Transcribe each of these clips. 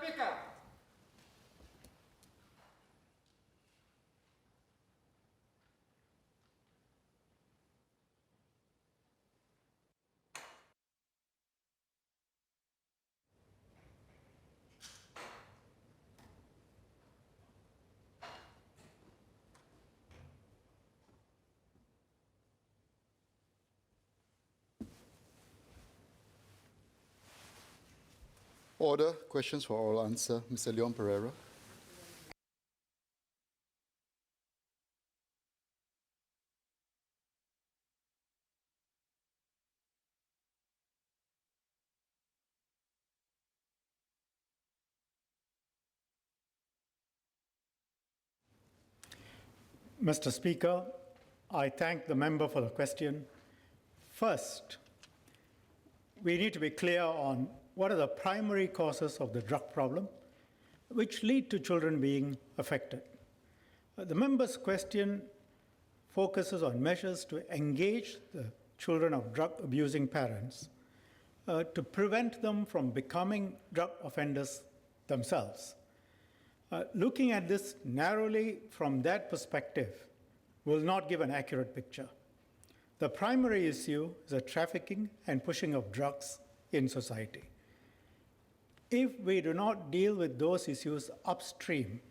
Speaker. Order. Questions for oral answer. Mr. Leon Pereira. Mr. Speaker, I thank the member for the question. First, we need to be clear on what are the primary causes of the drug problem which lead to children being affected. The member's question focuses on measures to engage the children of drug abusing parents to prevent them from becoming drug offenders themselves. Looking at this narrowly from that perspective will not give an accurate picture. The primary issue is the trafficking and pushing of drugs in society. If we do not deal with those issues upstream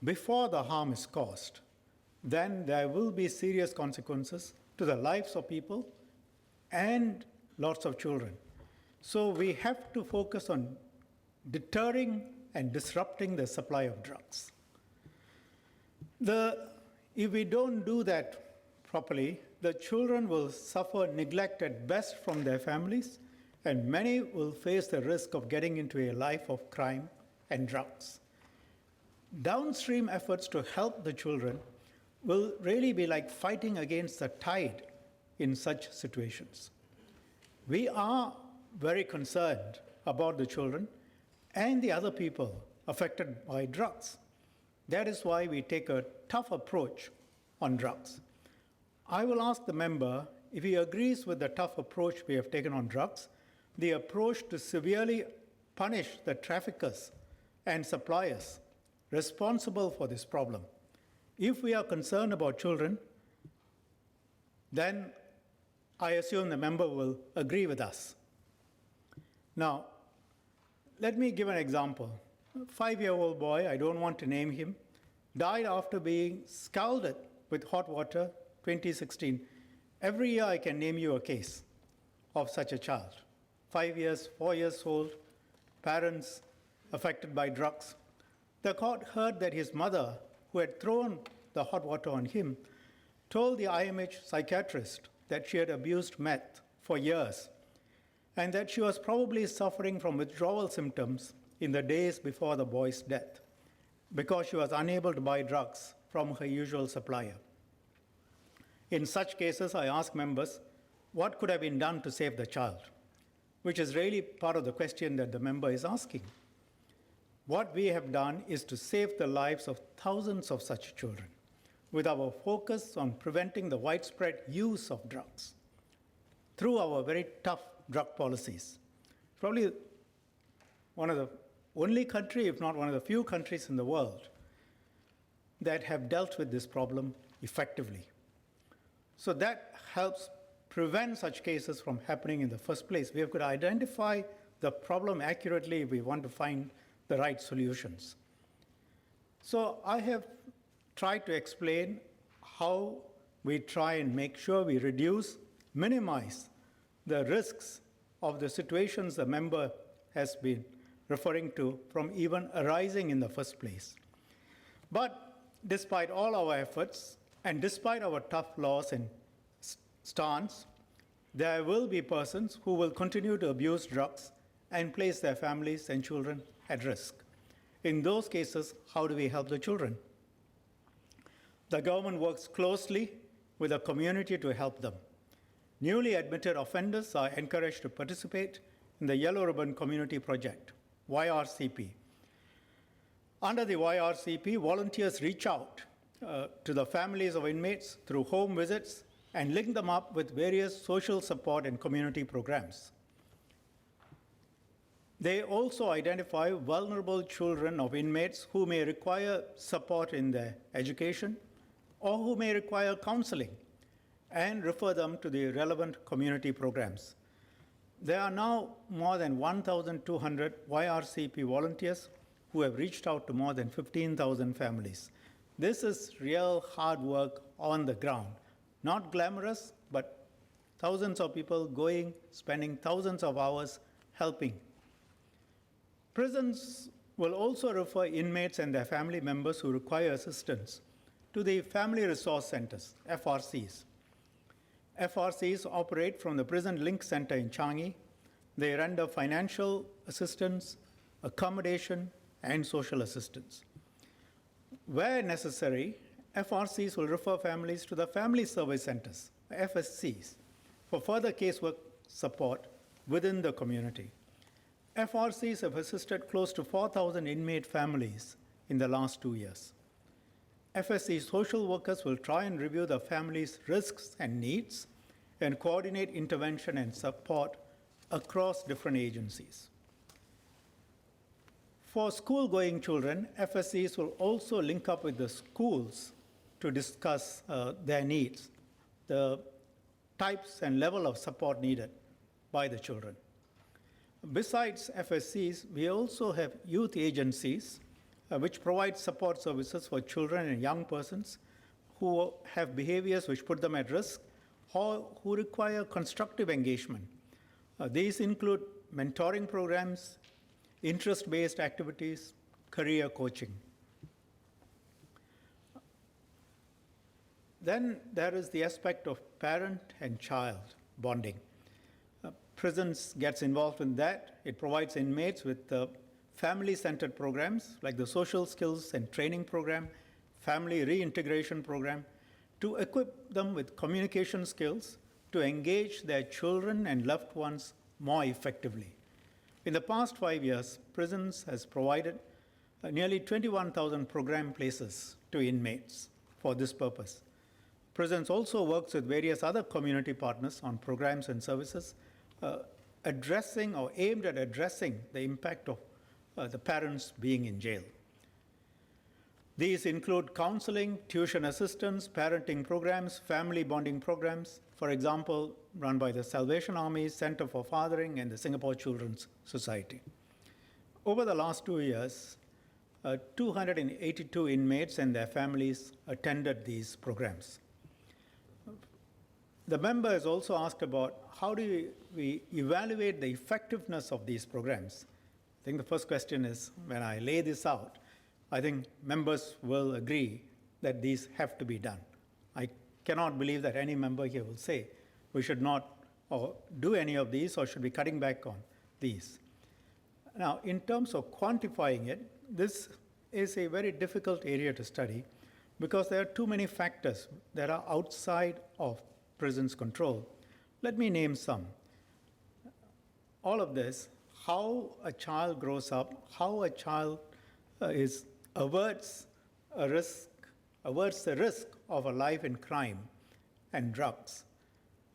before the harm is caused, then there will be serious consequences to the lives of people and lots of children. So we have to focus on deterring and disrupting the supply of drugs. If we don't do that properly, the children will suffer neglect at best from their families, and many will face the risk of getting into a life of crime and drugs. Downstream efforts to help the children will really be like fighting against the tide in such situations. We are very concerned about the children and the other people affected by drugs. That is why we take a tough approach on drugs. I will ask the member if he agrees with the tough approach we have taken on drugs, the approach to severely punish the traffickers and suppliers responsible for this problem. If we are concerned about children, then I assume the member will agree with us. Now, let me give an example. A 5-year-old boy, I don't want to name him, died after being scalded with hot water 2016. Every year I can name you a case of such a child. 5 years, 4 years old, parents affected by drugs. The court heard that his mother, who had thrown the hot water on him, told the IMH psychiatrist that she had abused meth for years and that she was probably suffering from withdrawal symptoms in the days before the boy's death because she was unable to buy drugs from her usual supplier. In such cases, I ask members, what could have been done to save the child? Which is really part of the question that the member is asking. What we have done is to save the lives of thousands of such children with our focus on preventing the widespread use of drugs through our very tough drug policies. Probably one of the only country, if not one of the few countries in the world that have dealt with this problem effectively. So that helps prevent such cases from happening in the first place. We have to identify the problem accurately if we want to find the right solutions. So I have tried to explain how we try and make sure we minimize the risks of the situations the member has been referring to from even arising in the first place. But despite all our efforts and despite our tough laws and stance, there will be persons who will continue to abuse drugs and place their families and children at risk. In those cases, how do we help the children? The government works closely with the community to help them. Newly admitted offenders are encouraged to participate in the Yellow Ribbon Community Project, YRCP. Under the YRCP, volunteers reach out to the families of inmates through home visits and link them up with various social support and community programs. They also identify vulnerable children of inmates who may require support in their education or who may require counseling and refer them to the relevant community programs. There are now more than 1,200 YRCP volunteers who have reached out to more than 15,000 families. This is real hard work on the ground. Not glamorous, but thousands of people going, spending thousands of hours helping. Prisons will also refer inmates and their family members who require assistance to the Family Resource Centers, FRCs. FRCs operate from the Prison Link Center in Changi. They render financial assistance, accommodation, and social assistance. Where necessary, FRCs will refer families to the Family Service Centers, FSCs, for further casework support within the community. FRCs have assisted close to 4,000 inmate families in the last 2 years. FSC social workers will try and review the family's risks and needs and coordinate intervention and support across different agencies. For school-going children, FSCs will also link up with the schools to discuss their needs, the types and level of support needed by the children. Besides FSCs, we also have youth agencies which provide support services for children and young persons who have behaviors which put them at risk or who require constructive engagement. These include mentoring programs, interest-based activities, career coaching. Then there is the aspect of parent and child bonding. Prisons gets involved in that. It provides inmates with family-centered programs like the social skills and training program, family reintegration program, to equip them with communication skills to engage their children and loved ones more effectively. In the past 5 years, prisons has provided nearly 21,000 program places to inmates for this purpose. Prisons also works with various other community partners on programs and services addressing or aimed at addressing the impact of the parents being in jail. These include counseling, tuition assistance, parenting programs, family bonding programs, for example, run by the Salvation Army, Center for Fathering, and the Singapore Children's Society. Over the last 2 years, 282 inmates and their families attended these programs. The member has also asked about how do we evaluate the effectiveness of these programs. I think the first question is, when I lay this out, I think members will agree that these have to be done. I cannot believe that any member here will say we should not do any of these or should be cutting back on these. Now, in terms of quantifying it, this is a very difficult area to study because there are too many factors that are outside of prison's control. Let me name some. All of this, how a child grows up, how a child averts the risk of a life in crime and drugs,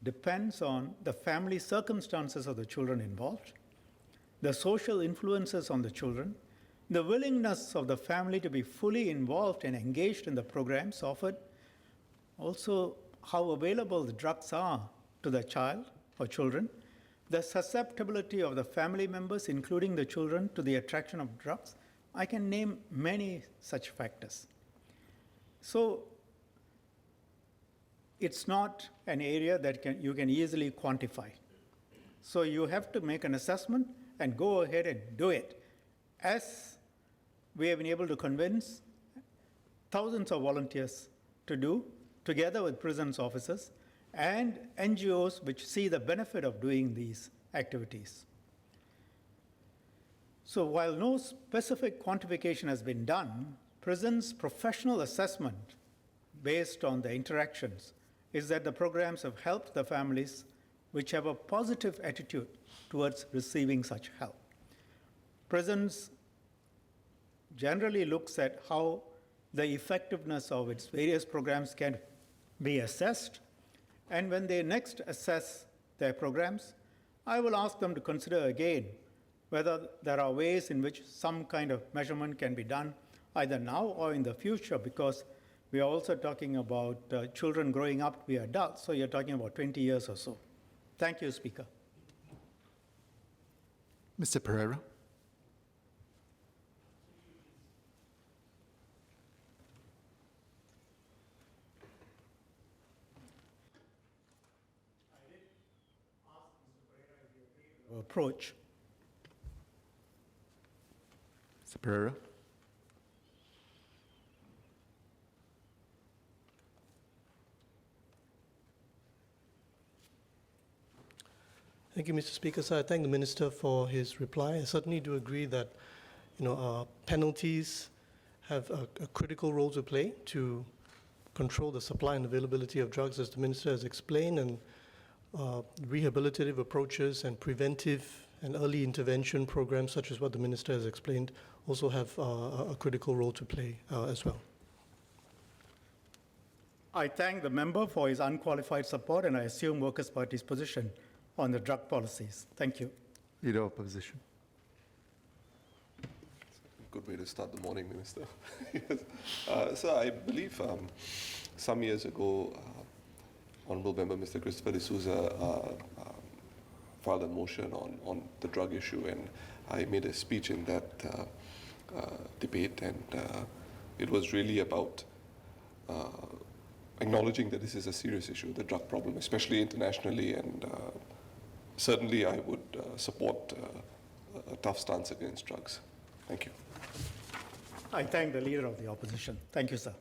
depends on the family circumstances of the children involved, the social influences on the children, the willingness of the family to be fully involved and engaged in the programs offered, also how available the drugs are to the child or children, the susceptibility of the family members, including the children, to the attraction of drugs. I can name many such factors. So it's not an area that you can easily quantify. So you have to make an assessment and go ahead and do it. As we have been able to convince thousands of volunteers to do, together with prisons officers and NGOs which see the benefit of doing these activities. So while no specific quantification has been done, prisons' professional assessment based on the interactions is that the programs have helped the families which have a positive attitude towards receiving such help. Prisons generally looks at how the effectiveness of its various programs can be assessed, and when they next assess their programs, I will ask them to consider again whether there are ways in which some kind of measurement can be done either now or in the future, because we are also talking about children growing up to be adults, so you're talking about 20 years or so. Thank you, Speaker. Mr. Pereira. Approach. Mr. Pereira. Thank you, Mr. Speaker. So I thank the Minister for his reply. I certainly do agree that, penalties have a critical role to play to control the supply and availability of drugs, as the Minister has explained, and rehabilitative approaches and preventive and early intervention programs, such as what the Minister has explained, also have a critical role to play as well. I thank the member for his unqualified support, and I assume Workers' Party's position on the drug policies. Thank you. Leader of Opposition. Good way to start the morning, Minister. Yes. So I believe some years ago, Honourable Member Mr. Christopher D'Souza filed a motion on the drug issue, and I made a speech in that debate, and it was really about acknowledging that this is a serious issue, the drug problem, especially internationally, and certainly I would support a tough stance against drugs. Thank you. I thank the Leader of the Opposition. Thank you, sir.